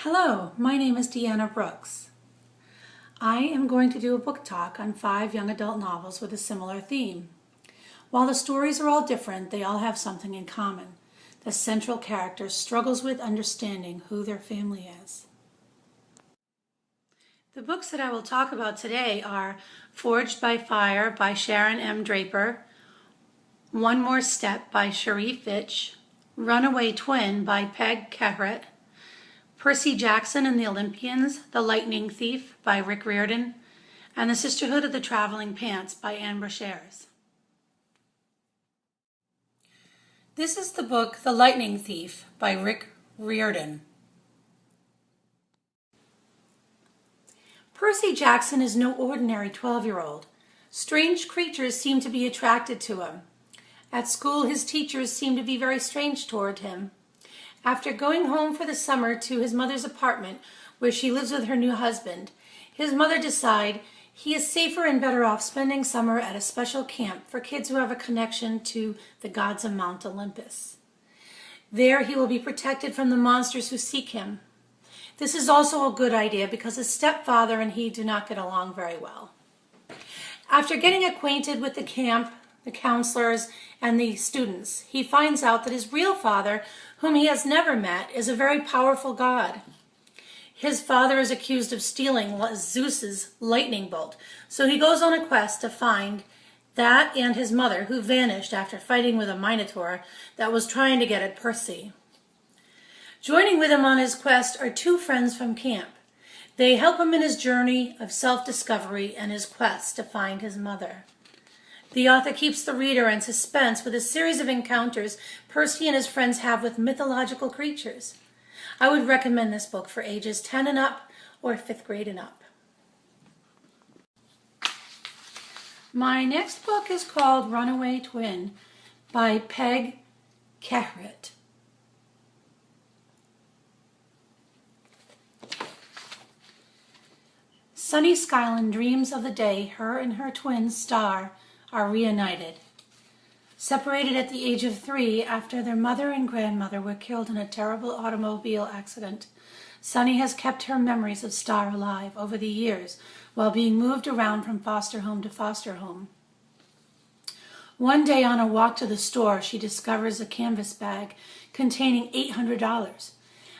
Hello, my name is Deanna Brooks. I am going to do a book talk on 5 young adult novels with a similar theme. While the stories are all different, they all have something in common. The central character struggles with understanding who their family is. The books that I will talk about today are Forged by Fire by Sharon M. Draper, One More Step by Cherie Fitch, Runaway Twin by Peg Kehret, Percy Jackson and the Olympians, The Lightning Thief by Rick Riordan, and The Sisterhood of the Traveling Pants by Ann Brashares. This is the book The Lightning Thief by Rick Riordan. Percy Jackson is no ordinary 12-year-old. Strange creatures seem to be attracted to him. At school, his teachers seem to be very strange toward him. After going home for the summer to his mother's apartment, where she lives with her new husband, his mother decides he is safer and better off spending summer at a special camp for kids who have a connection to the gods of Mount Olympus. There he will be protected from the monsters who seek him. This is also a good idea because his stepfather and he do not get along very well. After getting acquainted with the camp, the counselors, and the students, he finds out that his real father, whom he has never met, is a very powerful god. His father is accused of stealing Zeus's lightning bolt, so he goes on a quest to find that and his mother, who vanished after fighting with a minotaur that was trying to get at Percy. Joining with him on his quest are 2 friends from camp. They help him in his journey of self-discovery and his quest to find his mother. The author keeps the reader in suspense with a series of encounters Percy and his friends have with mythological creatures. I would recommend this book for ages 10 and up or 5th grade and up. My next book is called Runaway Twin by Peg Kehret. Sunny Skyland dreams of the day her and her twin Star are reunited. Separated at the age of 3 after their mother and grandmother were killed in a terrible automobile accident, Sunny has kept her memories of Star alive over the years while being moved around from foster home to foster home. One day on a walk to the store, she discovers a canvas bag containing $800.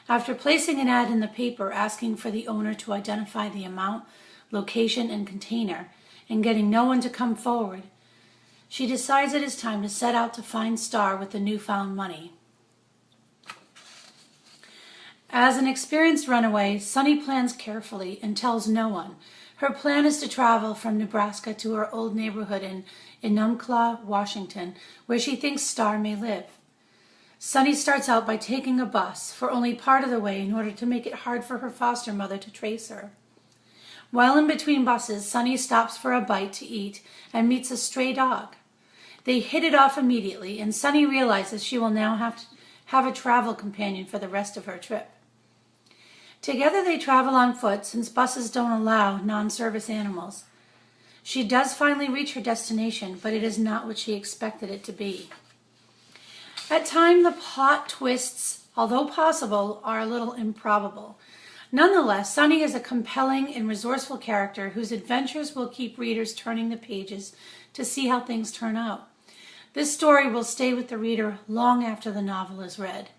After placing an ad in the paper asking for the owner to identify the amount, location, and container, and getting no one to come forward, she decides it is time to set out to find Star with the newfound money. As an experienced runaway, Sunny plans carefully and tells no one. Her plan is to travel from Nebraska to her old neighborhood in Enumclaw, Washington, where she thinks Star may live. Sunny starts out by taking a bus for only part of the way in order to make it hard for her foster mother to trace her. While in between buses, Sunny stops for a bite to eat and meets a stray dog. They hit it off immediately, and Sunny realizes she will now have to have a travel companion for the rest of her trip. Together they travel on foot since buses don't allow non-service animals. She does finally reach her destination, but it is not what she expected it to be. At times the plot twists, although possible, are a little improbable. Nonetheless, Sunny is a compelling and resourceful character whose adventures will keep readers turning the pages to see how things turn out. This story will stay with the reader long after the novel is read.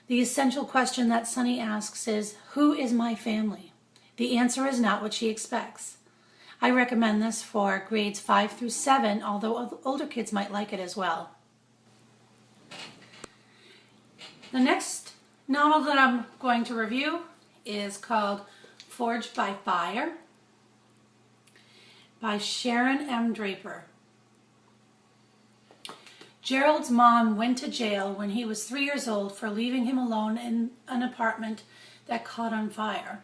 The essential question that Sunny asks is, who is my family? The answer is not what she expects. I recommend this for grades 5 through 7, although older kids might like it as well. The next novel that I'm going to review is called Forged by Fire by Sharon M. Draper. Gerald's mom went to jail when he was 3 years old for leaving him alone in an apartment that caught on fire.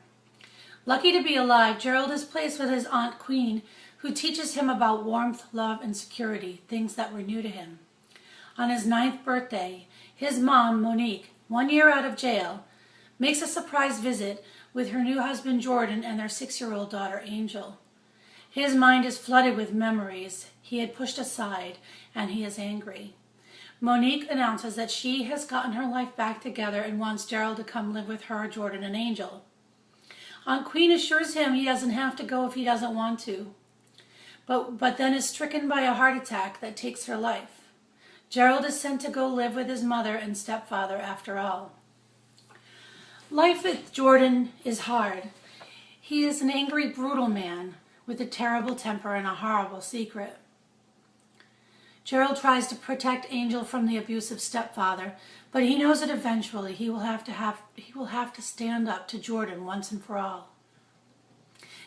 Lucky to be alive, Gerald is placed with his Aunt Queen, who teaches him about warmth, love, and security, things that were new to him. On his 9th birthday, his mom, Monique, 1 year out of jail, makes a surprise visit with her new husband Jordan and their 6-year-old daughter Angel. His mind is flooded with memories he had pushed aside, and he is angry. Monique announces that she has gotten her life back together and wants Gerald to come live with her, Jordan, and Angel. Aunt Queen assures him he doesn't have to go if he doesn't want to, but then is stricken by a heart attack that takes her life. Gerald is sent to go live with his mother and stepfather after all. Life with Jordan is hard. He is an angry, brutal man with a terrible temper and a horrible secret. Gerald tries to protect Angel from the abusive stepfather, but he knows that eventually he will have to stand up to Jordan once and for all.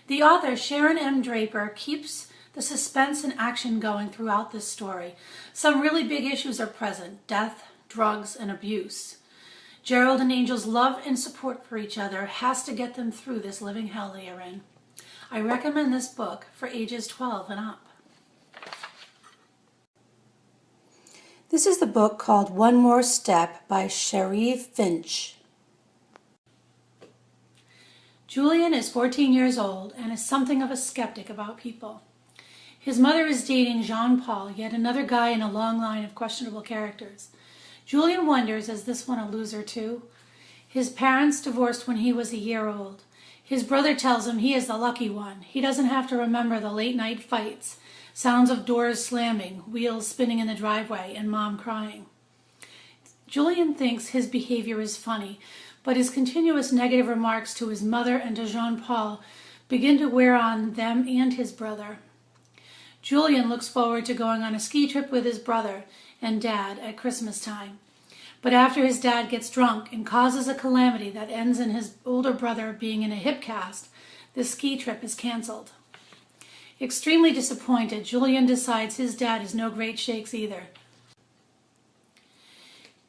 The author, Sharon M. Draper, keeps the suspense and action going throughout this story. Some really big issues are present: death, drugs, and abuse. Gerald and Angel's love and support for each other has to get them through this living hell they are in. I recommend this book for ages 12 and up. This is the book called One More Step by Sheree Finch. Julian is 14 years old and is something of a skeptic about people. His mother is dating Jean-Paul, yet another guy in a long line of questionable characters. Julian wonders, is this one a loser too? His parents divorced when he was a year old. His brother tells him he is the lucky one. He doesn't have to remember the late night fights, sounds of doors slamming, wheels spinning in the driveway, and Mom crying. Julian thinks his behavior is funny, but his continuous negative remarks to his mother and to Jean-Paul begin to wear on them and his brother. Julian looks forward to going on a ski trip with his brother and dad at Christmas time. But after his dad gets drunk and causes a calamity that ends in his older brother being in a hip cast, the ski trip is canceled. Extremely disappointed, Julian decides his dad is no great shakes either.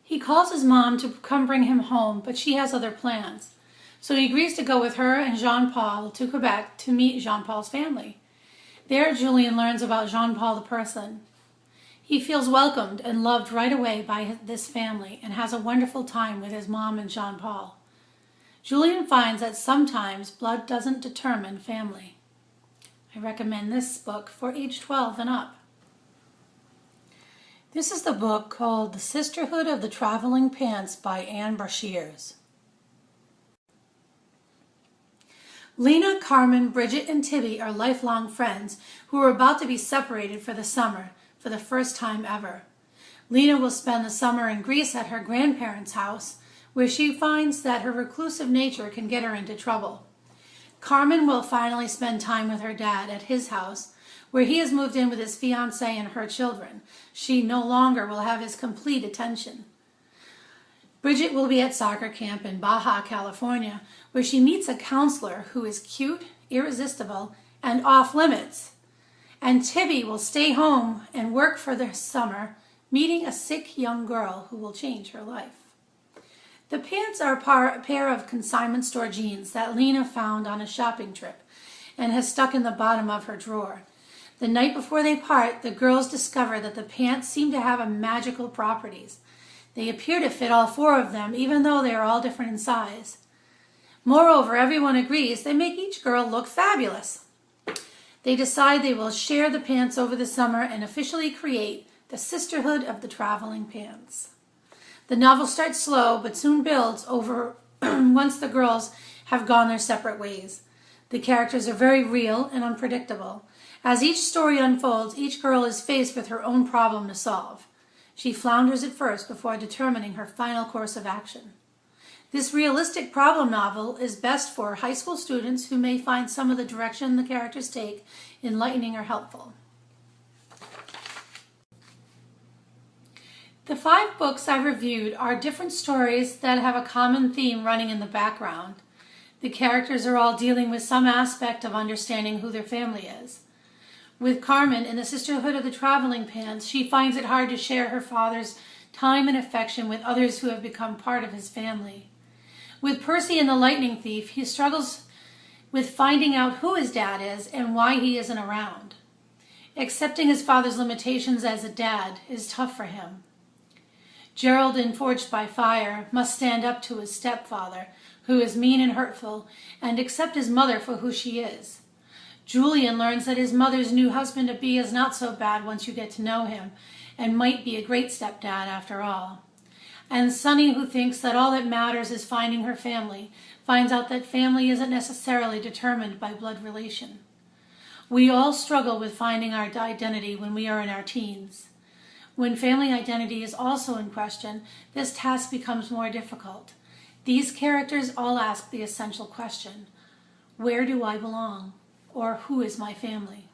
He calls his mom to come bring him home, but she has other plans. So he agrees to go with her and Jean-Paul to Quebec to meet Jean-Paul's family. There, Julian learns about Jean-Paul the person. He feels welcomed and loved right away by this family and has a wonderful time with his mom and Jean-Paul. Julian finds that sometimes blood doesn't determine family. I recommend this book for age 12 and up. This is the book called The Sisterhood of the Traveling Pants by Anne Brashears. Lena, Carmen, Bridget, and Tibby are lifelong friends who are about to be separated for the summer for the first time ever. Lena will spend the summer in Greece at her grandparents' house, where she finds that her reclusive nature can get her into trouble. Carmen will finally spend time with her dad at his house, where he has moved in with his fiancée and her children. She no longer will have his complete attention. Bridget will be at soccer camp in Baja, California, where she meets a counselor who is cute, irresistible, and off limits. And Tibby will stay home and work for the summer, meeting a sick young girl who will change her life. The pants are a pair of consignment store jeans that Lena found on a shopping trip and has stuck in the bottom of her drawer. The night before they part, the girls discover that the pants seem to have magical properties. They appear to fit all four of them, even though they are all different in size. Moreover, everyone agrees they make each girl look fabulous. They decide they will share the pants over the summer and officially create the Sisterhood of the Traveling Pants. The novel starts slow, but soon builds over once the girls have gone their separate ways. The characters are very real and unpredictable. As each story unfolds, each girl is faced with her own problem to solve. She flounders at first before determining her final course of action. This realistic problem novel is best for high school students who may find some of the direction the characters take enlightening or helpful. The 5 books I reviewed are different stories that have a common theme running in the background. The characters are all dealing with some aspect of understanding who their family is. With Carmen in the Sisterhood of the Traveling Pants, she finds it hard to share her father's time and affection with others who have become part of his family. With Percy in The Lightning Thief, he struggles with finding out who his dad is and why he isn't around. Accepting his father's limitations as a dad is tough for him. Gerald in Forged by Fire must stand up to his stepfather, who is mean and hurtful, and accept his mother for who she is. Julian learns that his mother's new husband-to-be is not so bad once you get to know him, and might be a great stepdad after all. And Sunny, who thinks that all that matters is finding her family, finds out that family isn't necessarily determined by blood relation. We all struggle with finding our identity when we are in our teens. When family identity is also in question, this task becomes more difficult. These characters all ask the essential question: where do I belong? Or who is my family?